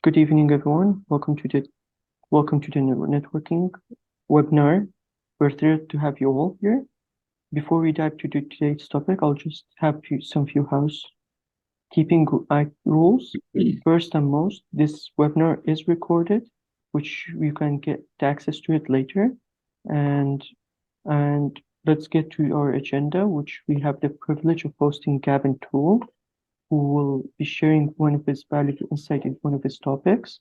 Good evening, everyone. Welcome to the networking webinar. We're thrilled to have you all here. Before we dive to today's topic, I'll just have some few housekeeping rules. First and most, this webinar is recorded, which you can get access to it later. And let's get to our agenda, which we have the privilege of hosting Gavin Toole, who will be sharing one of his valuable insight in one of his topics.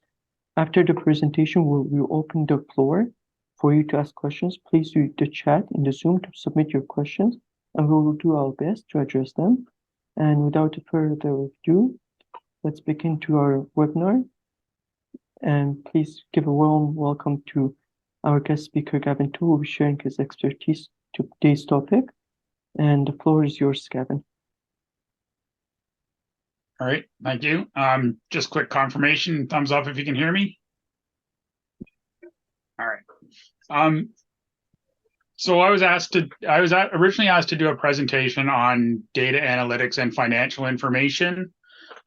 After the presentation, we'll open the floor for you to ask questions. Please use the chat in the Zoom to submit your questions, and we will do our best to address them. And without further ado, let's begin to our webinar. And please give a warm welcome to our guest speaker, Gavin Toole, who will be sharing his expertise to today's topic. And the floor is yours, Gavin. All right, thank you. Just quick confirmation, thumbs up if you can hear me. All right. So I was originally asked to do a presentation on data analytics and financial information.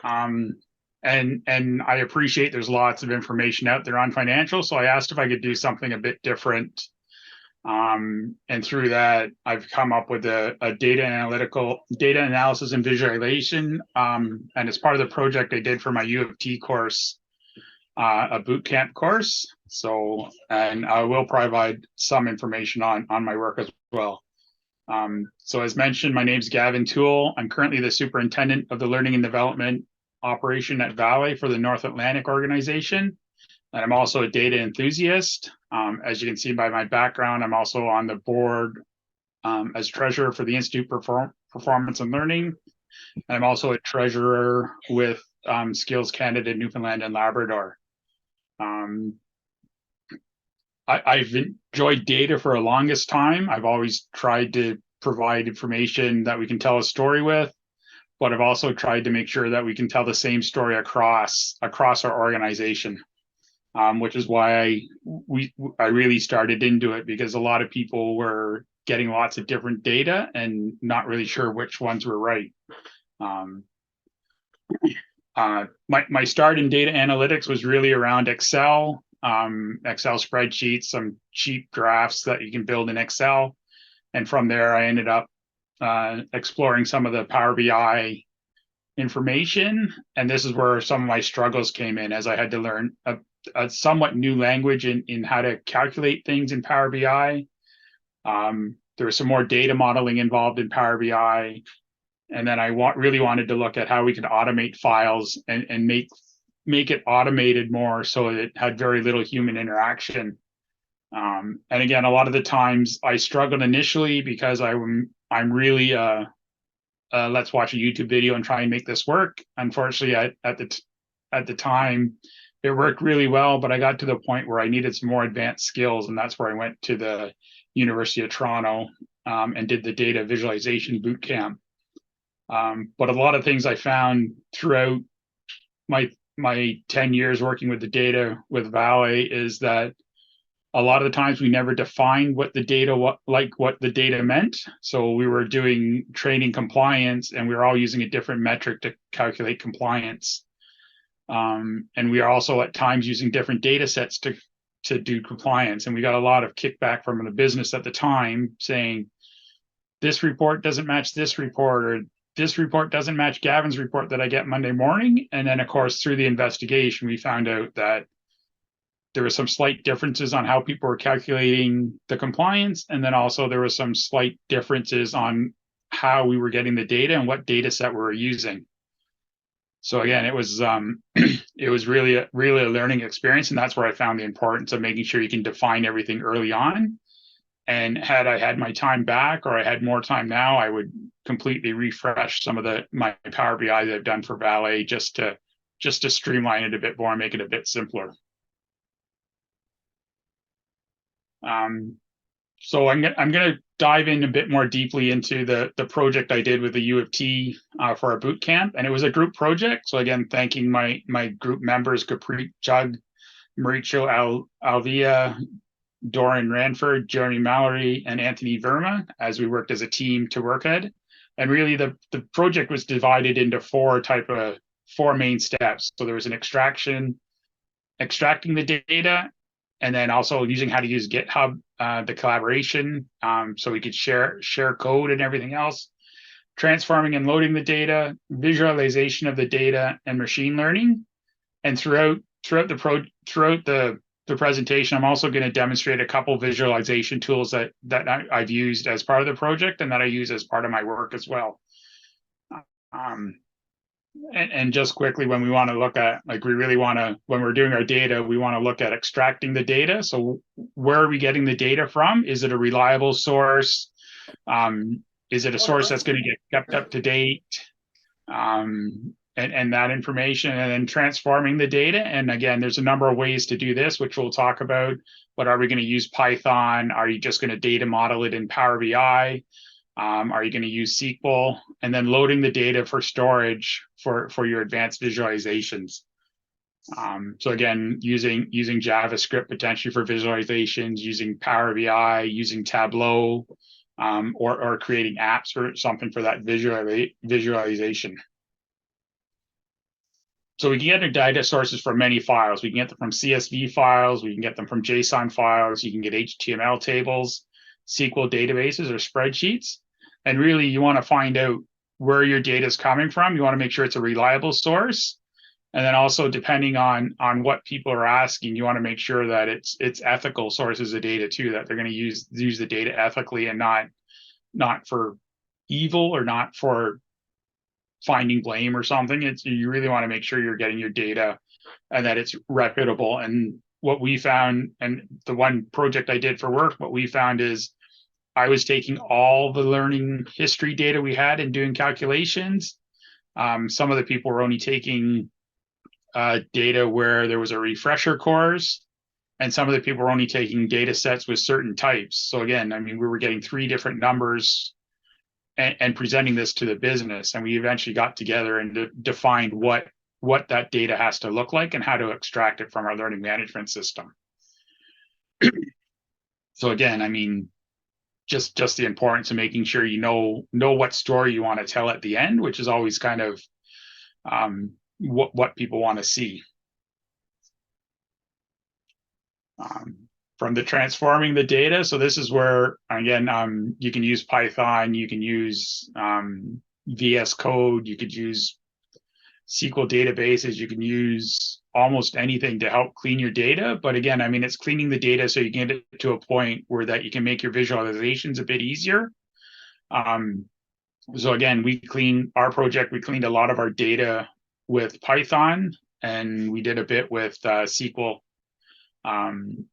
And I appreciate there's lots of information out there on financial, so I asked if I could do something a bit different. And through that, I've come up with a data analysis and visualization. And as part of the project I did for my U of T course, a boot camp course. So, and I will provide some information on my work as well. So as mentioned, my name is Gavin Toole. I'm currently the superintendent of the learning and development operation at Valley for the North Atlantic organization. And I'm also a data enthusiast. As you can see by my background, I'm also on the board as treasurer for the Institute Performance and Learning. And I'm also a treasurer with Skills Canada, Newfoundland and Labrador. I've enjoyed data for the longest time. I've always tried to provide information that we can tell a story with, but I've also tried to make sure that we can tell the same story across our organization. Which is why I really started into it, because a lot of people were getting lots of different data and not really sure which ones were right. My start in data analytics was really around Excel, Excel spreadsheets, some cheap graphs that you can build in Excel. And from there, I ended up exploring some of the Power BI information. And this is where some of my struggles came in, as I had to learn a somewhat new language in how to calculate things in Power BI. There was some more data modeling involved in Power BI. And then I really wanted to look at how we could automate files and make it automated more so it had very little human interaction. And again, a lot of the times I struggled initially because I'm really let's watch a YouTube video and try and make this work. Unfortunately, at the time, it worked really well, but I got to the point where I needed some more advanced skills, and that's where I went to the University of Toronto and did the data visualization boot camp. But a lot of things I found throughout my 10 years working with the data with Valley is that a lot of the times we never defined what the data meant. So we were doing training compliance, and we were all using a different metric to calculate compliance. And we are also at times using different data sets to do compliance. And we got a lot of kickback from the business at the time saying, this report doesn't match this report, or this report doesn't match Gavin's report that I get Monday morning. And then, of course, through the investigation, we found out that there were some slight differences on how people were calculating the compliance. And then also there were some slight differences on how we were getting the data and what data set we were using. So again, it was really a learning experience, and that's where I found the importance of making sure you can define everything early on. And had I had my time back, or I had more time now, I would completely refresh some of my Power BI that I've done for Valet just to streamline it a bit more and make it a bit simpler. So I'm going to dive in a bit more deeply into the project I did with the U of T for our boot camp, and it was a group project. So again, thanking my group members, Capri Jug, Mauricio Alvia, Dorian Ranford, Jeremy Mallory, and Anthony Verma, as we worked as a team to work at. And really the project was divided into four main steps. So there was an extraction, extracting the data, and then also using how to use GitHub, the collaboration, so we could share code and everything else, transforming and loading the data, visualization of the data, and machine learning. And throughout the presentation, I'm also going to demonstrate a couple visualization tools that I've used as part of the project and that I use as part of my work as well. And just quickly, when we want to look at, like, we really want to, when we're doing our data, we want to look at extracting the data. So where are we getting the data from? Is it a reliable source? Is it a source that's going to get kept up to date? And that information, and then transforming the data. And again, there's a number of ways to do this, which we'll talk about. But are we going to use Python? Are you just going to data model it in Power BI? Are you going to use SQL? And then loading the data for storage for your advanced visualizations. So again, using JavaScript potentially for visualizations, using Power BI, using Tableau, or creating apps or something for that visualization. So we can get our data sources from many files. We can get them from CSV files. We can get them from JSON files. You can get HTML tables, SQL databases, or spreadsheets. And really, you want to find out where your data is coming from. You want to make sure it's a reliable source. And then also, depending on what people are asking, you want to make sure that it's ethical sources of data too, that they're going to use the data ethically and not for evil or not for finding blame or something. You really want to make sure you're getting your data and that it's reputable. And what we found, and the one project I did for work, what we found is I was taking all the learning history data we had and doing calculations. Some of the people were only taking data where there was a refresher course, and some of the people were only taking data sets with certain types. So again, I mean, we were getting 3 different numbers and presenting this to the business. And we eventually got together and defined what that data has to look like and how to extract it from our learning management system. So again, I mean, just the importance of making sure you know what story you want to tell at the end, which is always kind of what people want to see. From the transforming the data. So this is where, again, you can use Python, you can use VS Code, you could use SQL databases, you can use almost anything to help clean your data. But again, I mean, it's cleaning the data so you can get it to a point where that you can make your visualizations a bit easier. So again, we cleaned a lot of our data with Python, and we did a bit with SQL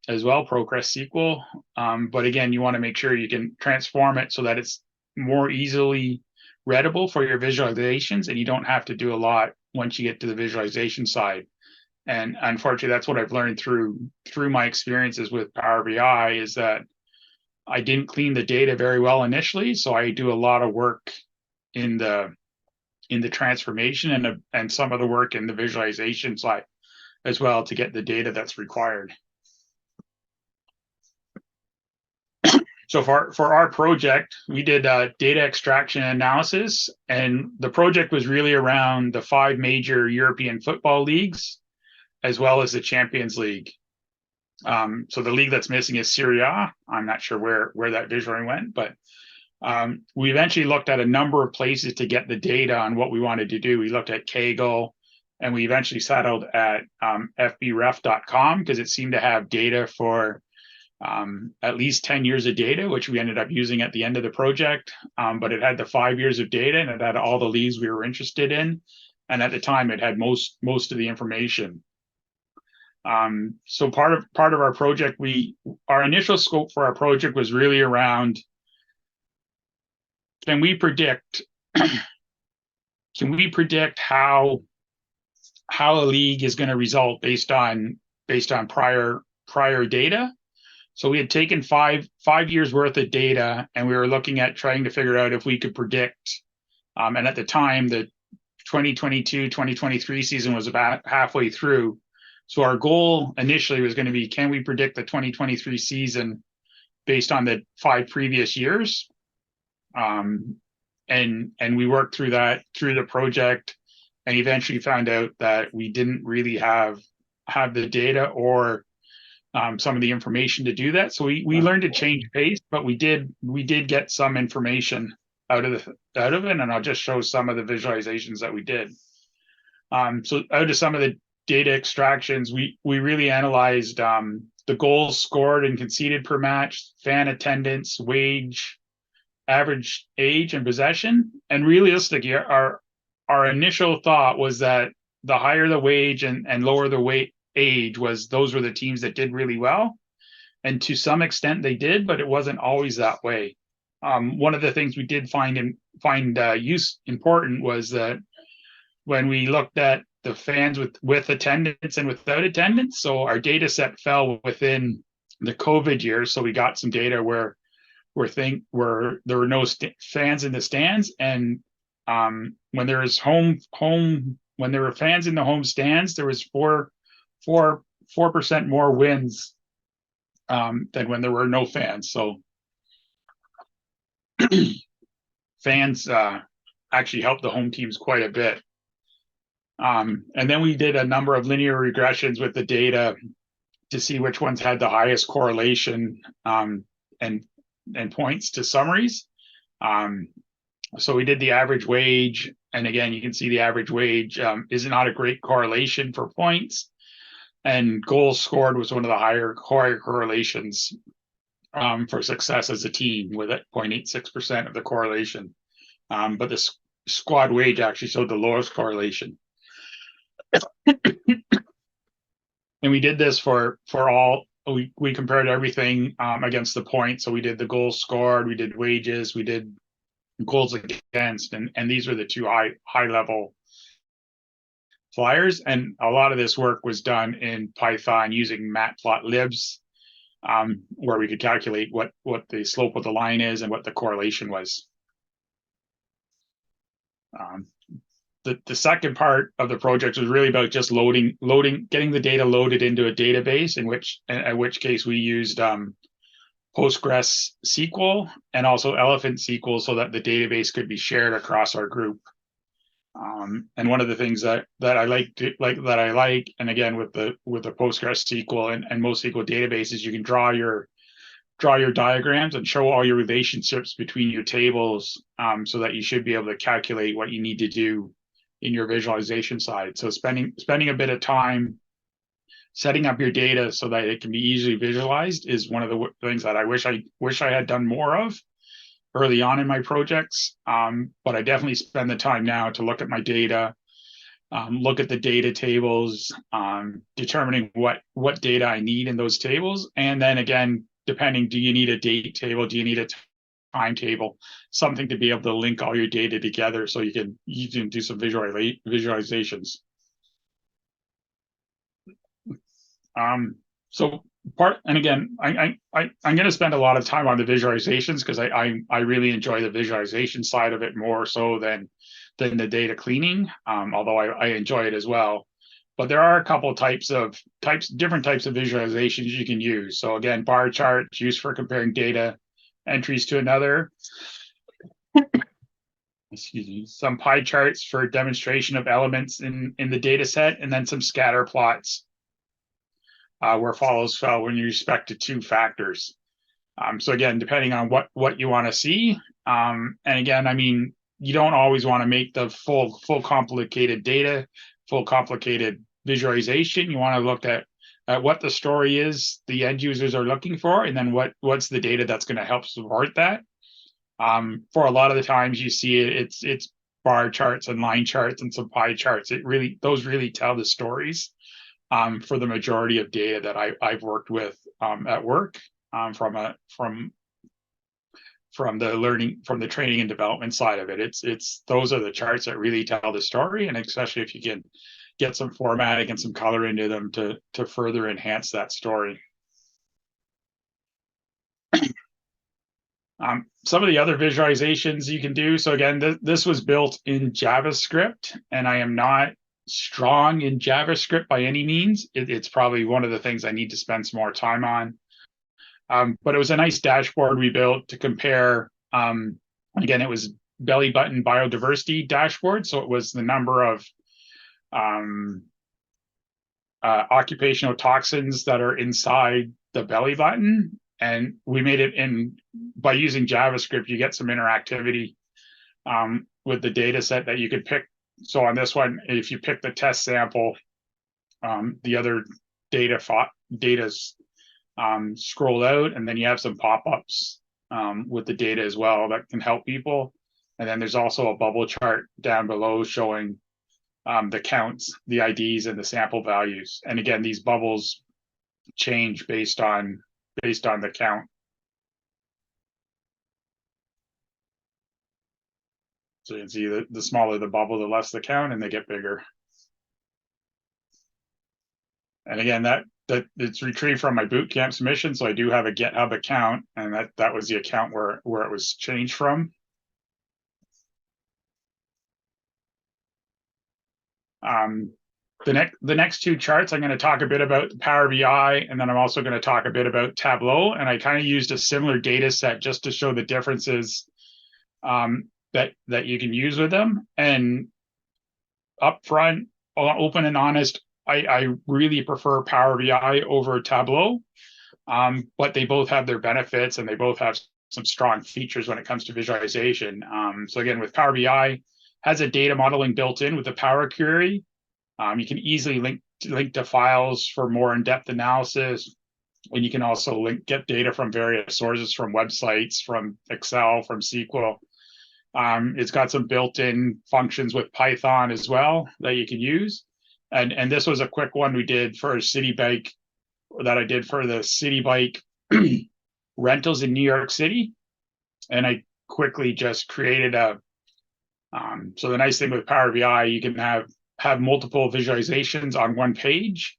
as well, ProgressSQL. But again, you want to make sure you can transform it so that it's more easily readable for your visualizations, and you don't have to do a lot once you get to the visualization side. And unfortunately, that's what I've learned through my experiences with Power BI, is that I didn't clean the data very well initially. So I do a lot of work in the transformation and some of the work in the visualization side as well to get the data that's required. So for our project, we did data extraction analysis, and the project was really around the 5 major European football leagues, as well as the Champions League. So the league that's missing is Serie A. I'm not sure where that visually went, but we eventually looked at a number of places to get the data on what we wanted to do. We looked at Kaggle, and we eventually settled at fbref.com because it seemed to have data for at least 10 years of data, which we ended up using at the end of the project. But it had the 5 years of data, and it had all the leagues we were interested in. And at the time, it had most of the information. So part of our project, our initial scope for our project was really around, can we predict how a league is going to result based on prior data? So we had taken five years worth of data, and we were looking at trying to figure out if we could predict. And at the time, the 2022-2023 season was about halfway through. So our goal initially was going to be, can we predict the 2023 season based on the 5 previous years? And we worked through the project, and eventually found out that we didn't really have have the data or some of the information to do that. So we learned to change pace, but we did get some information out of it, and I'll just show some of the visualizations that we did. So out of some of the data extractions, we really analyzed the goals scored and conceded per match, fan attendance, wage, average age, and possession. And realistically, our initial thought was that the higher the wage and lower the age those were the teams that did really well. And to some extent they did, but it wasn't always that way. One of the things we did find use important was that when we looked at the fans with attendance and without attendance, so our data set fell within the COVID years. So we got some data where there were no fans in the stands, and when there was when there were fans in the home stands, there was 4% more wins than when there were no fans. So fans actually helped the home teams quite a bit. And then we did a number of linear regressions with the data to see which ones had the highest correlation and points to summaries. So we did the average wage, and again, you can see the average wage is not a great correlation for points, and goals scored was one of the higher correlations for success as a team, with 0.86% of the correlation. But the squad wage actually showed the lowest correlation. And we did this for all. We compared everything against the points. So we did the goals scored, we did wages, we did goals against, and these were the two high level flyers. And a lot of this work was done in Python using matplotlibs, where we could calculate what the slope of the line is and what the correlation was. The second part of the project was really about just getting the data loaded into a database, in which case we used Postgres SQL and also Elephant SQL, so that the database could be shared across our group. And one of the things that I like, and again with the Postgres SQL and most SQL databases, you can draw your diagrams and show all your relationships between your tables, so that you should be able to calculate what you need to do in your visualization side. So spending a bit of time setting up your data so that it can be easily visualized is one of the things that I wish I had done more of early on in my projects. But I definitely spend the time now to look at my data, look at the data tables, determining what data I need in those tables. And then again, depending, do you need a date table? Do you need a timetable, something to be able to link all your data together so you can do some visualizations. And again, I'm going to spend a lot of time on the visualizations because I really enjoy the visualization side of it more so than the data cleaning, although I enjoy it as well. But there are a couple of different types of visualizations you can use. So again, bar charts used for comparing data entries to another. Excuse me. Some pie charts for demonstration of elements in the data set, and then some scatter plots where follows fell when you respect to two factors. So again, depending on what you want to see, and again, I mean, you don't always want to make the full complicated data, full complicated visualization. You want to look at what the story is the end users are looking for, and then what's the data that's going to help support that. For a lot of the times you see it's bar charts and line charts and some pie charts. Those really tell the stories for the majority of data that I've worked with at work, from the training and development side of it. Those are the charts that really tell the story, and especially if you can get some formatting and some color into them to further enhance that story. Some of the other visualizations you can do. So again, this was built in JavaScript, and I am not strong in JavaScript by any means. It's probably one of the things I need to spend some more time on. But it was a nice dashboard we built to compare. Again, it was belly button biodiversity dashboard. So it was the number of occupational toxins that are inside the belly button. And we made it in by using JavaScript, you get some interactivity with the data set that you could pick. So on this one, if you pick the test sample, the other data's scrolled out, and then you have some pop-ups with the data as well that can help people. And then there's also a bubble chart down below showing the counts, the IDs, and the sample values. And again, these bubbles change based on the count. So you can see that the smaller the bubble, the less the count, and they get bigger. And again, that it's retrieved from my bootcamp submission, so I do have a GitHub account, and that was the account where it was changed from. The next two charts, I'm going to talk a bit about Power BI, and then I'm also going to talk a bit about Tableau. And I kind of used a similar data set just to show the differences that you can use with them. And upfront, open and honest, I really prefer Power BI over Tableau, but they both have their benefits and they both have some strong features when it comes to visualization. So again, with Power BI, has a data modeling built in with the Power Query. You can easily link to files for more in-depth analysis, and you can also get data from various sources, from websites, from Excel, from SQL. It's got some built-in functions with Python as well that you can use. And this was a quick one we did for City Bike, that I did for the City Bike rentals in New York City. And I quickly just created a, so the nice thing with Power BI, you can have multiple visualizations on one page.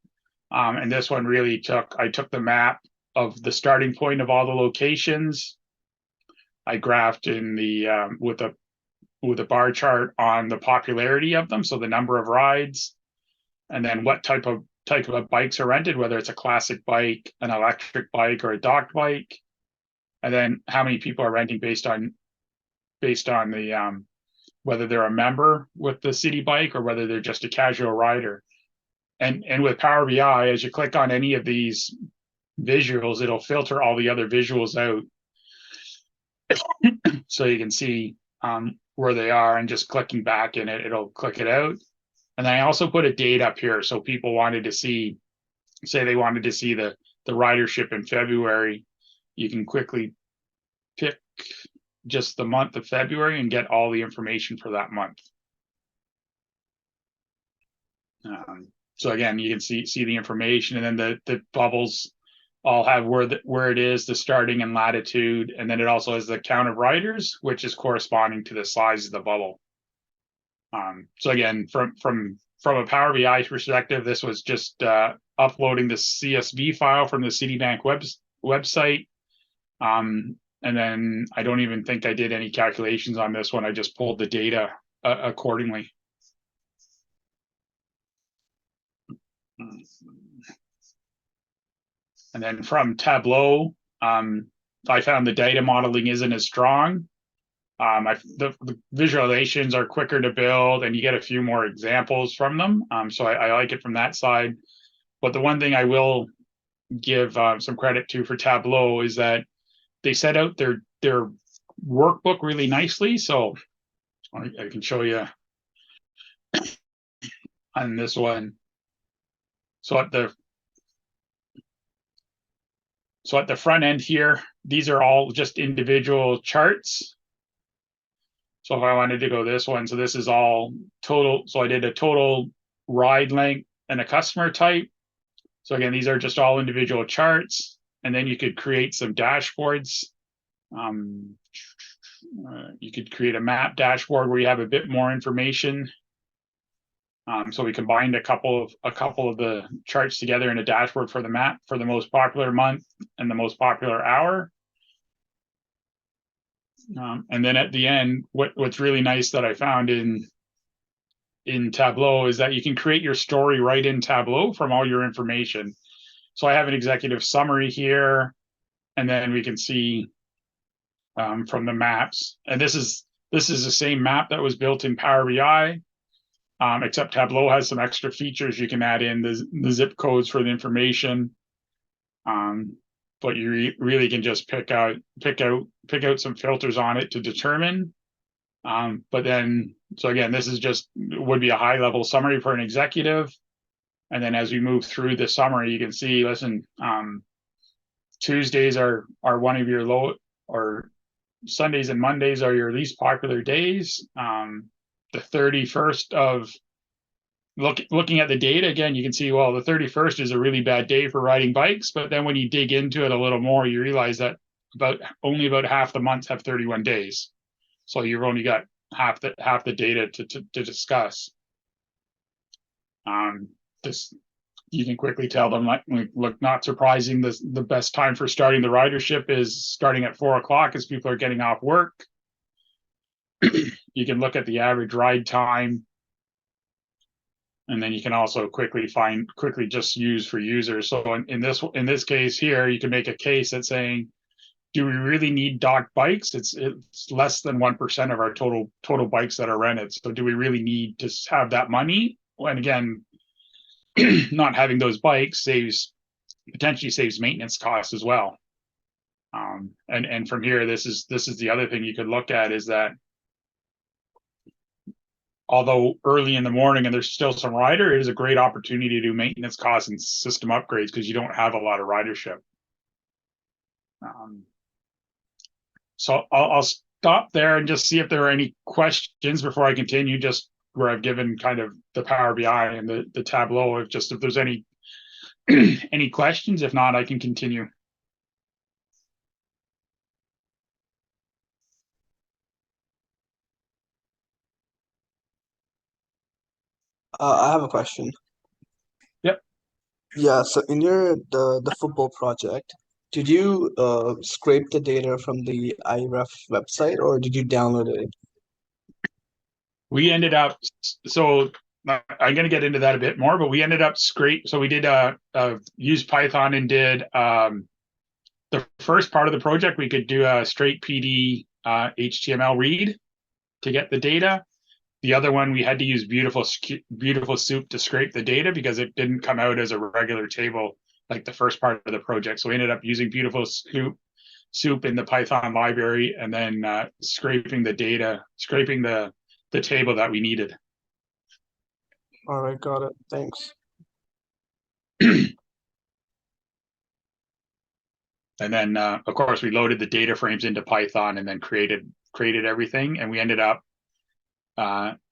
And this one really I took the map of the starting point of all the locations. I graphed in the with a bar chart on the popularity of them, so the number of rides, and then what type of bikes are rented, whether it's a classic bike, an electric bike, or a docked bike, and then how many people are renting based on the whether they're a member with the City Bike or whether they're just a casual rider. And with Power BI, as you click on any of these visuals, it'll filter all the other visuals out, so you can see where they are, and just clicking back in it, it'll click it out. And then I also put a date up here, so people wanted to see, say they wanted to see the ridership in February, you can quickly pick just the month of February and get all the information for that month. So again, you can see the information, and then the bubbles all have where it is, the starting and latitude, and then it also has the count of riders, which is corresponding to the size of the bubble. So again, from a Power BI perspective, this was just uploading the CSV file from the Citibank website. And then I don't even think I did any calculations on this one. I just pulled the data accordingly. And then from Tableau, I found the data modeling isn't as strong. The visualizations are quicker to build, and you get a few more examples from them. So I like it from that side. But the one thing I will give some credit to for Tableau is that they set out their workbook really nicely. So I can show you on this one. So at the front end here, these are all just individual charts. So if I wanted to go this one, so this is all total. So I did a total ride length and a customer type. So again, these are just all individual charts. And then you could create some dashboards. You could create a map dashboard where you have a bit more information. So we combined a couple of the charts together in a dashboard for the map for the most popular month and the most popular hour. And then at the end, what's really nice that I found in Tableau is that you can create your story right in Tableau from all your information. So I have an executive summary here, and then we can see from the maps. And this is the same map that was built in Power BI. except Tableau has some extra features. You can add in the zip codes for the information. But you really can just pick out some filters on it to determine. But then, so again, this is just would be a high level summary for an executive. And then as we move through the summary, you can see, listen, Tuesdays are one of your low, or Sundays and Mondays are your least popular days. The 31st of looking at the data again, you can see, well, the 31st is a really bad day for riding bikes. But then when you dig into it a little more, you realize that only about half the months have 31 days. So you've only got half the data to discuss. This you can quickly tell them, like, look, not surprising. The best time for starting the ridership is starting at 4 o'clock as people are getting off work. You can look at the average ride time. And then you can also quickly just use for users. So in this case here, you can make a case that's saying, do we really need docked bikes? It's less than 1% of our total bikes that are rented. So do we really need to have that money? And again, not having those bikes potentially saves maintenance costs as well. And from here, this is the other thing you could look at, is that although early in the morning and there's still some rider, it is a great opportunity to do maintenance costs and system upgrades because you don't have a lot of ridership. So I'll stop there and just see if there are any questions before I continue, just where I've given kind of the Power BI and the Tableau, if there's any any questions. If not, I can continue. I have a question. Yep. Yeah, so in the football project, did you scrape the data from the IREF website, or did you download it? We ended up, so I'm going to get into that a bit more, but we ended up so we did use Python and did the first part of the project. We could do a straight PD HTML read to get the data. The other one, we had to use beautiful soup to scrape the data because it didn't come out as a regular table like the first part of the project. So we ended up using beautiful soup in the Python library, and then scraping the data, scraping the table that we needed. All right, got it. Thanks. And then, of course, we loaded the data frames into Python and then created everything. And we ended up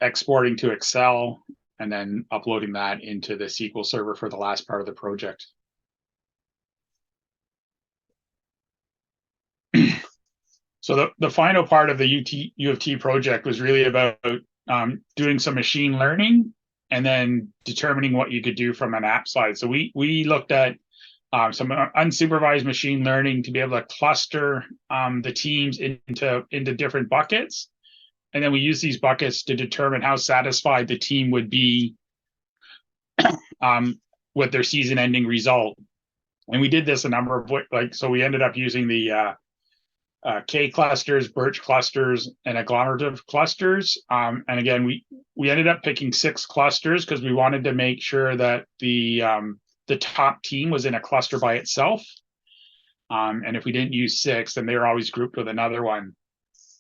exporting to Excel and then uploading that into the SQL Server for the last part of the project. So the final part of the U of T project was really about doing some machine learning and then determining what you could do from an app side. So we looked at some unsupervised machine learning to be able to cluster the teams into different buckets. And then we use these buckets to determine how satisfied the team would be with their season ending result. And we did this a number of so we ended up using the K clusters, Birch clusters, and agglomerative clusters. And again, we ended up picking 6 clusters because we wanted to make sure that the top team was in a cluster by itself. And if we didn't use 6, then they were always grouped with another one.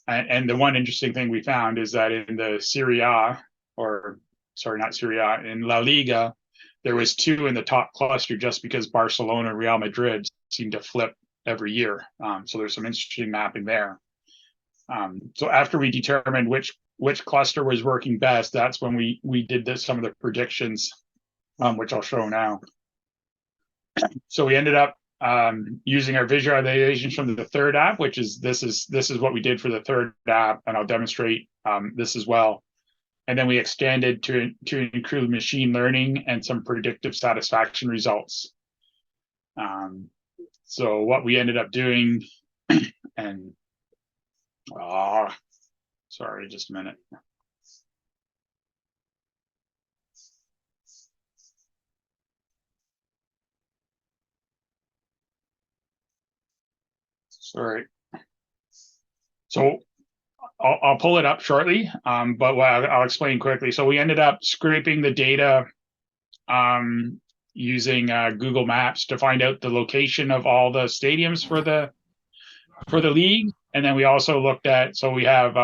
And the one interesting thing we found is that in the Serie A, in La Liga, there was 2 in the top cluster just because Barcelona and Real Madrid seem to flip every year. So there's some interesting mapping there. So after we determined which cluster was working best, that's when we did some of the predictions, which I'll show now. So we ended up using our visualizations from the third app, which is this is what we did for the third app, and I'll demonstrate this as well. And then we extended to include machine learning and some predictive satisfaction results. So what we ended up doing, and sorry, just a minute. Sorry. So I'll pull it up shortly, but I'll explain quickly. So we ended up scraping the data using Google Maps to find out the location of all the stadiums for the league, and then we also looked at, so we have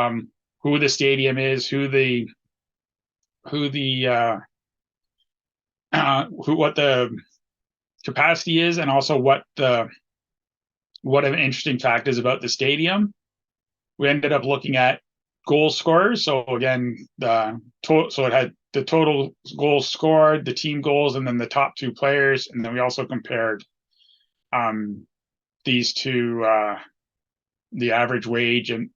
who the stadium is, what the capacity is, and also what an interesting fact is about the stadium. We ended up looking at goal scorers. So again, so it had the total goals scored, the team goals, and then the top two players. And then we also compared these two, the average wage and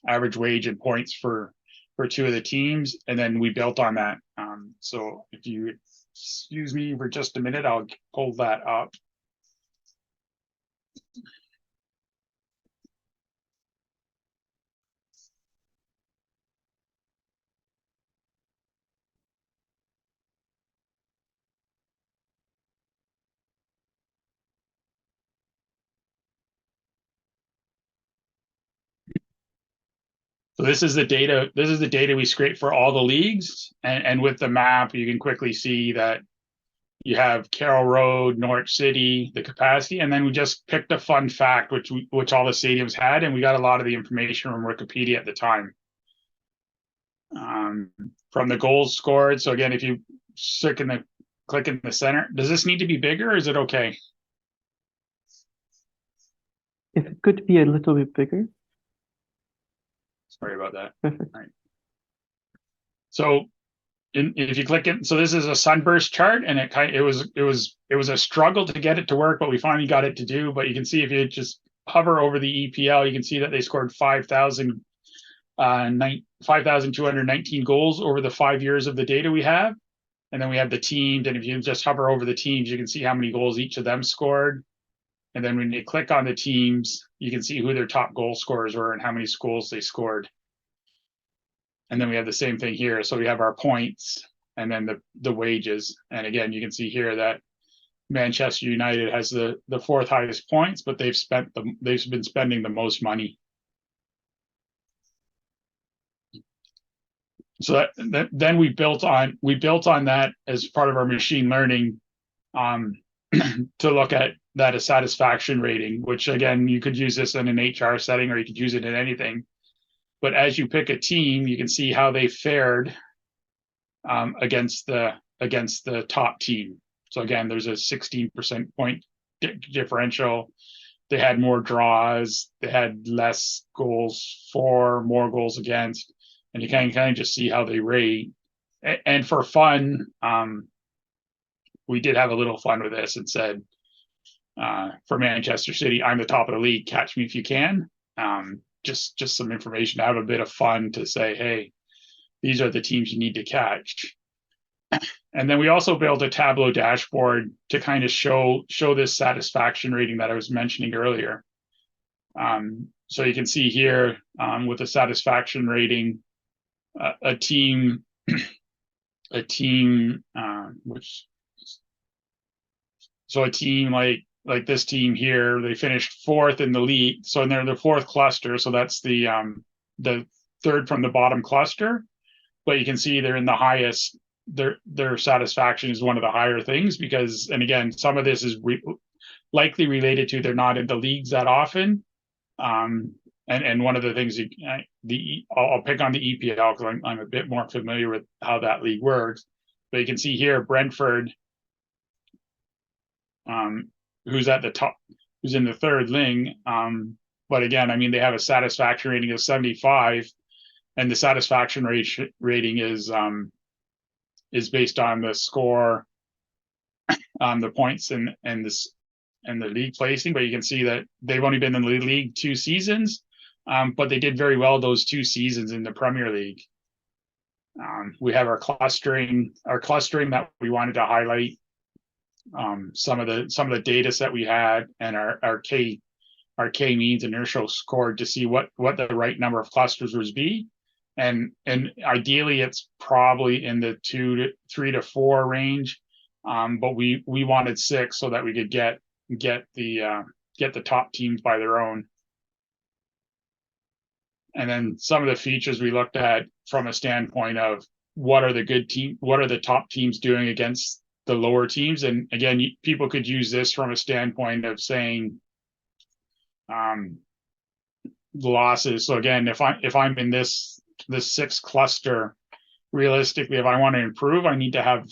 average wage and points for two of the teams, and then we built on that. So if you excuse me for just a minute, I'll pull that up. So this is the data. This is the data we scraped for all the leagues, and with the map, you can quickly see that you have Carroll Road, Norwich City, the capacity, and then we just picked a fun fact, which all the stadiums had, and we got a lot of the information from Wikipedia at the time. From the goals scored. So again, if you click in the center, does this need to be bigger, or is it okay? If it could be a little bit bigger. Sorry about that. Perfect. All right. So if you click it, so this is a sunburst chart, and it was a struggle to get it to work, but we finally got it to do. But you can see if you just hover over the EPL, you can see that they scored 5,219 goals over the 5 years of the data we have. And then we have the teams, and if you just hover over the teams, you can see how many goals each of them scored. And then when you click on the teams, you can see who their top goal scorers were and how many goals they scored. And then we have the same thing here. So we have our points and then the wages. And again, you can see here that Manchester United has the fourth highest points, but they've been spending the most money. So then we built on that as part of our machine learning to look at that a satisfaction rating, which again, you could use this in an HR setting or you could use it in anything. But as you pick a team, you can see how they fared against the top team. So again, there's a 16% point differential. They had more draws. They had less goals for, more goals against, and you can kind of just see how they rate. And for fun, we did have a little fun with this and said, for Manchester City, I'm the top of the league. Catch me if you can. Just some information to have a bit of fun to say, hey, these are the teams you need to catch. And then we also built a Tableau dashboard to kind of show this satisfaction rating that I was mentioning earlier. So you can see here with the satisfaction rating, a team like this team here, they finished fourth in the league. So they're the fourth cluster. So that's the third from the bottom cluster. But you can see they're in the highest. Their satisfaction is one of the higher things because, and again, some of this is likely related to they're not in the leagues that often. And one of the things I'll pick on the EPL because I'm a bit more familiar with how that league works. But you can see here Brentford, who's at the top, who's in the third ling. But again, I mean, they have a satisfaction rating of 75, and the satisfaction rating is based on the score, the points and the league placing. But you can see that they've only been in the league 2 seasons, but they did very well those 2 seasons in the Premier League. We have our clustering that we wanted to highlight. Some of the data set we had and our K means inertial scored to see what the right number of clusters would be. And ideally it's probably in the 3 to 4 range. But we wanted 6 so that we could get the top teams by their own. And then some of the features we looked at from a standpoint of what are the top teams doing against the lower teams. And again, people could use this from a standpoint of saying losses. So again, if I'm in this sixth cluster, realistically, if I want to improve, I need to have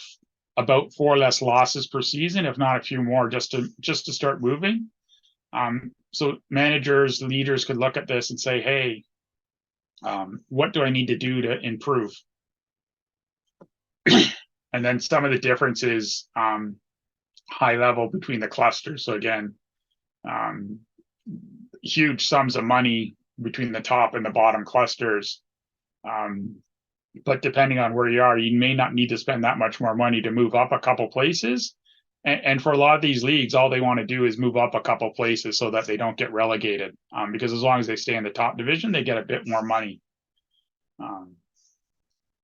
about 4 less losses per season, if not a few more, just to start moving. So managers, leaders could look at this and say, hey, what do I need to do to improve? And then some of the differences high level between the clusters. So again, huge sums of money between the top and the bottom clusters. But depending on where you are, you may not need to spend that much more money to move up a couple places. And for a lot of these leagues, all they want to do is move up a couple places so that they don't get relegated. Because as long as they stay in the top division, they get a bit more money.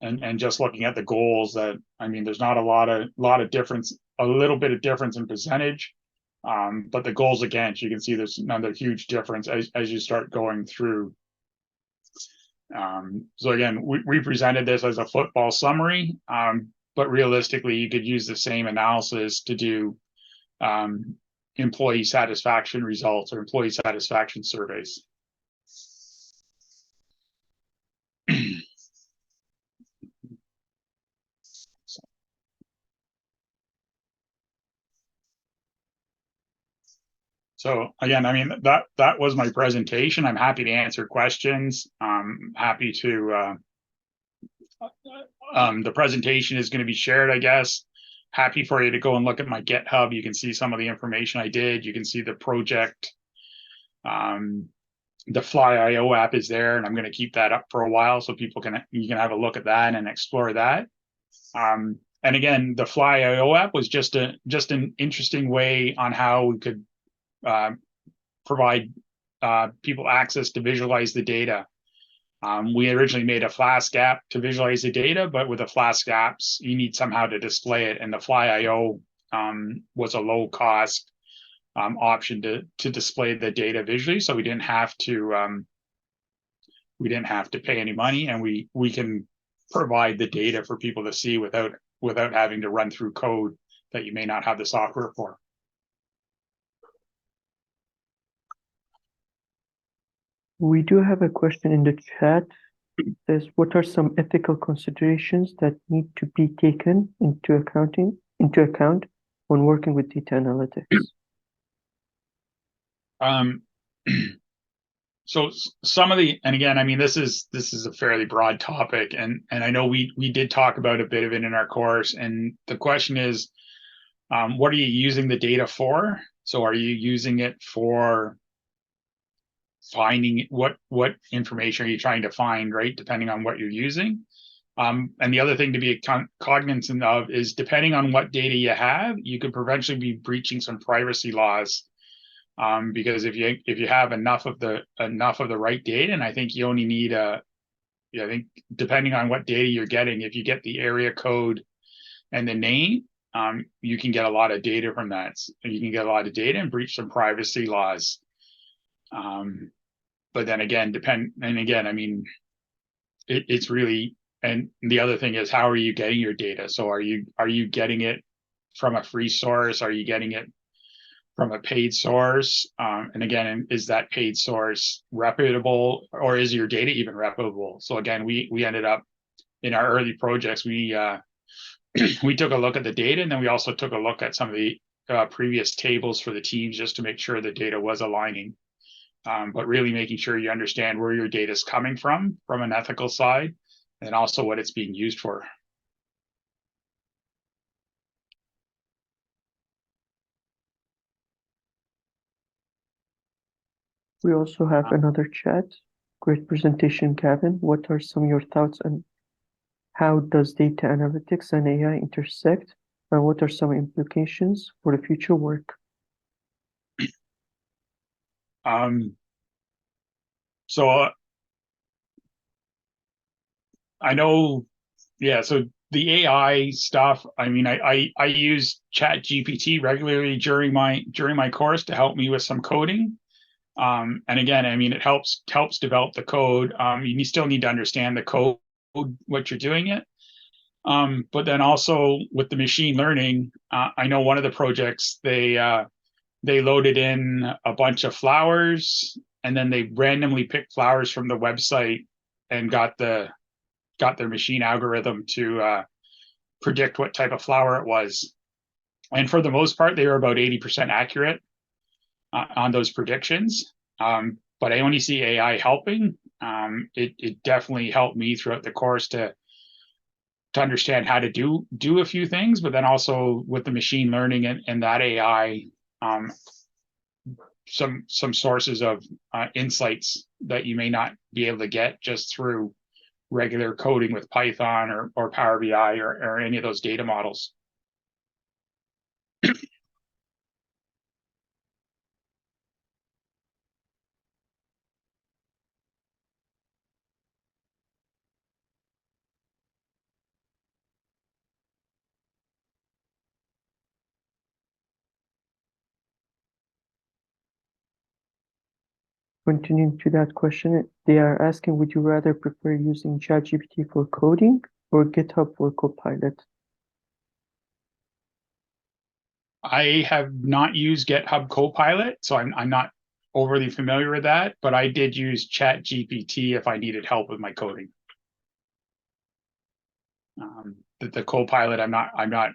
And just looking at the goals, there's not a lot of difference, a little bit of difference in percentage. But the goals against, you can see there's another huge difference as you start going through. So again, we presented this as a football summary, but realistically, you could use the same analysis to do employee satisfaction results or employee satisfaction surveys. So again, that was my presentation. I'm happy to answer questions. Happy to. The presentation is going to be shared, I guess. Happy for you to go and look at my GitHub. You can see some of the information I did. You can see the project. The Fly.io app is there, and I'm going to keep that up for a while so you can have a look at that and explore that. And again, the Fly.io app was just an interesting way on how we could provide people access to visualize the data. We originally made a Flask app to visualize the data, but with the Flask apps, you need somehow to display it. And the Fly.io was a low cost option to display the data visually. So we didn't have to pay any money, and we can provide the data for people to see without having to run through code that you may not have the software for. We do have a question in the chat. It says, what are some ethical considerations that need to be taken into account when working with data analytics? So some of the, and again, this is a fairly broad topic, and I know we did talk about a bit of it in our course. And the question is, what are you using the data for? So are you using it for finding what information are you trying to find, right? Depending on what you're using. And the other thing to be cognizant of is, depending on what data you have, you could potentially be breaching some privacy laws. Because if you have enough of the right data, and I think you only need I think depending on what data you're getting, if you get the area code and the name, you can get a lot of data from that. You can get a lot of data and breach some privacy laws. But then again, it's really, and the other thing is, how are you getting your data? So are you getting it from a free source? Are you getting it from a paid source? And again, is that paid source reputable, or is your data even reputable? So again, we ended up in our early projects, we took a look at the data, and then we also took a look at some of the previous tables for the teams, just to make sure the data was aligning. But really making sure you understand where your data is coming from an ethical side, and also what it's being used for. We also have another chat. Great presentation, Gavin. What are some of your thoughts on how does data analytics and AI intersect, and what are some implications for the future work? So I know, yeah. So the AI stuff, I use Chat GPT regularly during my course to help me with some coding. And again, I mean, it helps develop the code. You still need to understand the code, what you're doing it. But then also with the machine learning, I know one of the projects, they loaded in a bunch of flowers, and then they randomly picked flowers from the website and got their machine algorithm to predict what type of flower it was. And for the most part, they were about 80% accurate on those predictions. But I only see AI helping. It definitely helped me throughout the course to understand how to do a few things, but then also with the machine learning and that AI, some sources of insights that you may not be able to get just through regular coding with Python or Power BI or any of those data models. Continuing to that question, they are asking, would you rather prefer using ChatGPT for coding or GitHub for Copilot? I have not used GitHub Copilot, so I'm not overly familiar with that, but I did use ChatGPT if I needed help with my coding. The Copilot, I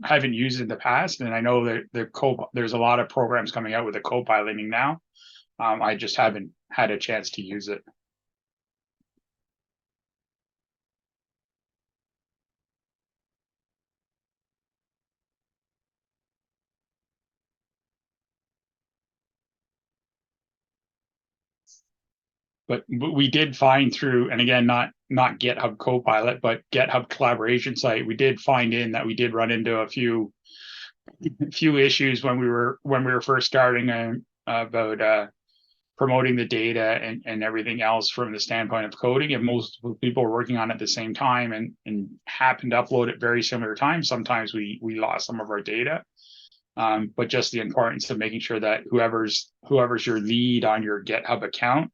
haven't used in the past, and I know that there's a lot of programs coming out with the co-piloting now. I just haven't had a chance to use it. But we did find through, and again, not GitHub Copilot, but GitHub collaboration site, we did find that we did run into a few issues when we were first starting about promoting the data and everything else from the standpoint of coding. And most people were working on it at the same time and happened to upload at very similar times. Sometimes we lost some of our data. But just the importance of making sure that whoever's your lead on your GitHub account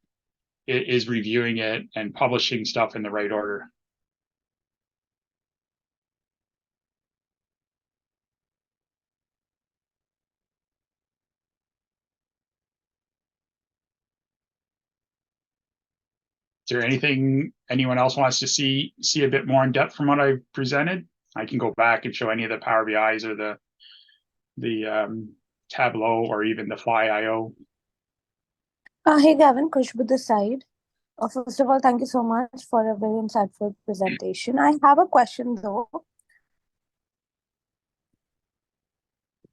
is reviewing it and publishing stuff in the right order. Is there anything anyone else wants to see a bit more in depth from what I presented? I can go back and show any of the Power BIs or the Tableau or even the Fly.io. Hey Gavin, Khushbu this side. First of all, thank you so much for a very insightful presentation. I have a question though.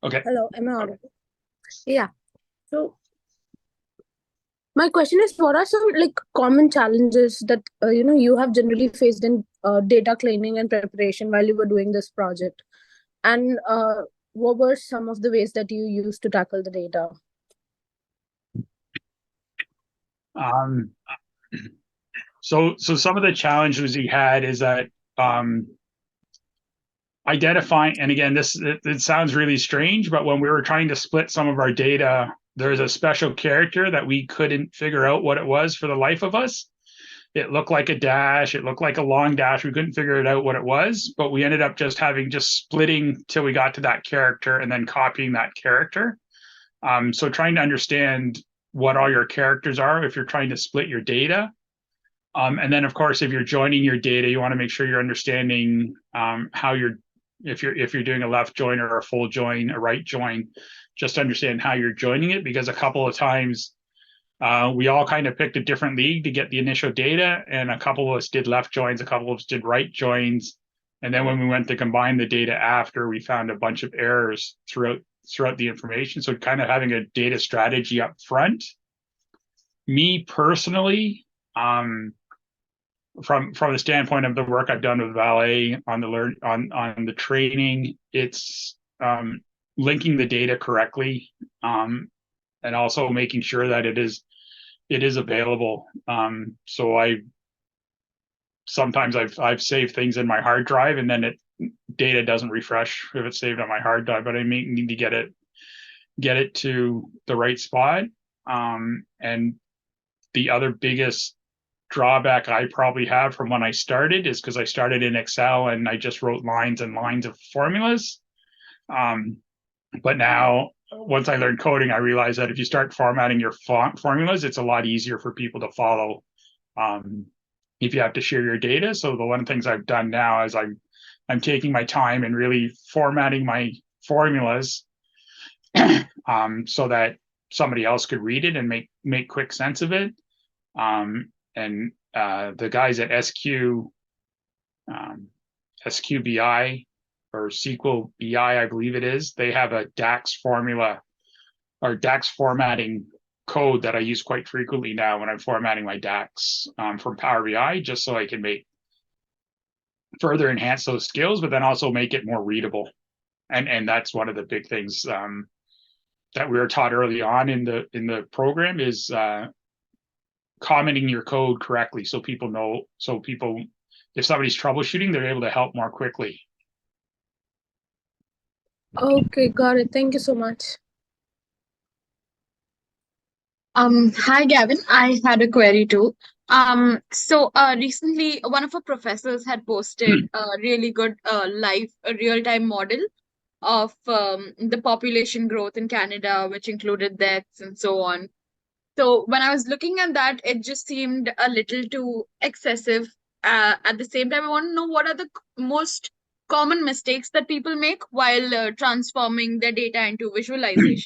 Okay. Hello, am I audible? Yeah. So my question is, what are some common challenges that you have generally faced in data cleaning and preparation while you were doing this project, and what were some of the ways that you used to tackle the data? So some of the challenges we had is that identifying, and again, it sounds really strange, but when we were trying to split some of our data, there's a special character that we couldn't figure out what it was for the life of us. It looked like a dash. It looked like a long dash. We couldn't figure it out what it was, but we ended up just splitting till we got to that character and then copying that character. So trying to understand what all your characters are if you're trying to split your data. And then of course, if you're joining your data, you want to make sure you're understanding how if you're doing a left join or a full join, a right join, just understand how you're joining it, because a couple of times we all kind of picked a different league to get the initial data, and a couple of us did left joins, a couple of us did right joins. And then when we went to combine the data after, we found a bunch of errors throughout the information. So kind of having a data strategy up front. Me personally, from the standpoint of the work I've done with Valet on the training, it's linking the data correctly, and also making sure that it is available. So sometimes I've saved things in my hard drive, and then data doesn't refresh if it's saved on my hard drive, but I need to get it to the right spot. And the other biggest drawback I probably have from when I started is because I started in Excel and I just wrote lines and lines of formulas. But now, once I learned coding, I realized that if you start formatting your font formulas, it's a lot easier for people to follow if you have to share your data. So the one of the things I've done now is I'm taking my time and really formatting my formulas so that somebody else could read it and make quick sense of it. And the guys at SQBI or SQL BI, I believe it is, they have a DAX formula or DAX formatting code that I use quite frequently now when I'm formatting my DAX from Power BI, just so I can further enhance those skills, but then also make it more readable. And that's one of the big things that we were taught early on in the program is commenting your code correctly, so people know. So people, if somebody's troubleshooting, they're able to help more quickly. Okay, got it. Thank you so much. Hi Gavin, I had a query too. So recently one of our professors had posted a really good real-time model of the population growth in Canada, which included deaths and so on. So when I was looking at that, it just seemed a little too excessive. At the same time, I want to know what are the most common mistakes that people make while transforming their data into visualizations.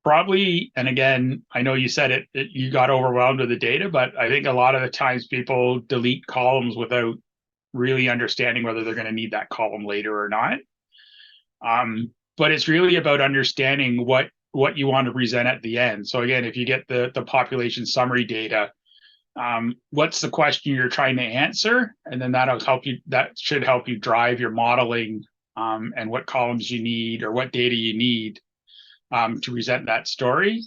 Probably, and again, I know you said you got overwhelmed with the data, but I think a lot of the times people delete columns without really understanding whether they're going to need that column later or not. But it's really about understanding what you want to present at the end. So again, if you get the population summary data, what's the question you're trying to answer? And then that should help you drive your modeling and what columns you need or what data you need to present that story.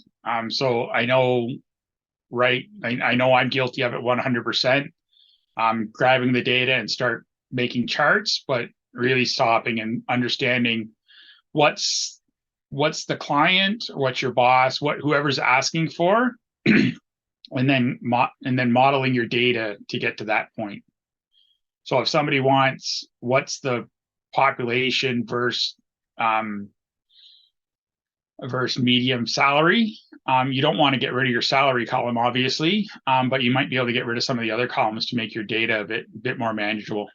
So I know, right, I know I'm guilty of it 100%, grabbing the data and start making charts, but really stopping and understanding what's the client, what's your boss, whoever's asking for, and then modeling your data to get to that point. So if somebody wants what's the population versus medium salary, you don't want to get rid of your salary column, obviously, but you might be able to get rid of some of the other columns to make your data a bit more manageable.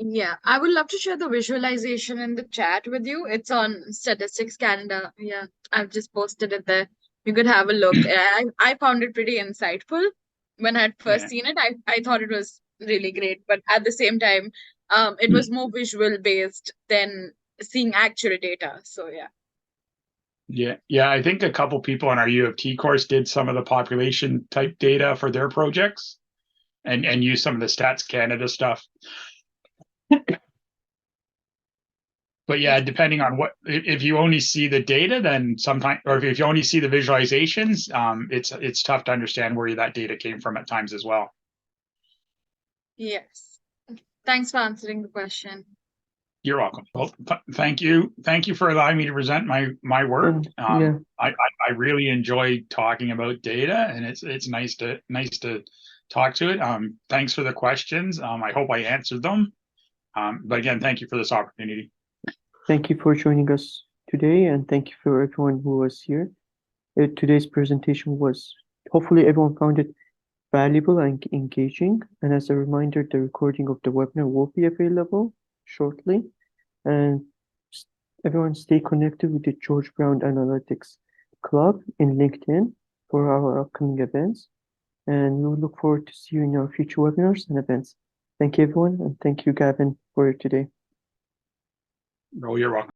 Yeah, I would love to share the visualization in the chat with you. It's on Statistics Canada. Yeah, I've just posted it there. You could have a look. I found it pretty insightful. When I had first seen it, I thought it was really great. But at the same time, it was more visual based than seeing actual data. So yeah. Yeah. I think a couple people on our U of T course did some of the population type data for their projects and use some of the Stats Canada stuff. But yeah, depending on if you only see the data, then sometimes, or if you only see the visualizations, it's tough to understand where that data came from at times as well. Yes. Thanks for answering the question. You're welcome. Well, thank you for allowing me to present my work. Yeah. I really enjoy talking about data, and it's nice to talk to it. Thanks for the questions. I hope I answered them. But again, thank you for this opportunity. Thank you for joining us today, and thank you for everyone who was here. Today's presentation hopefully everyone found it valuable and engaging. And as a reminder, the recording of the webinar will be available shortly. And everyone stay connected with the George Brown Analytics Club in LinkedIn for our upcoming events. And we will look forward to see you in our future webinars and events. Thank you, everyone, and thank you, Gavin, for today. Oh, you're welcome.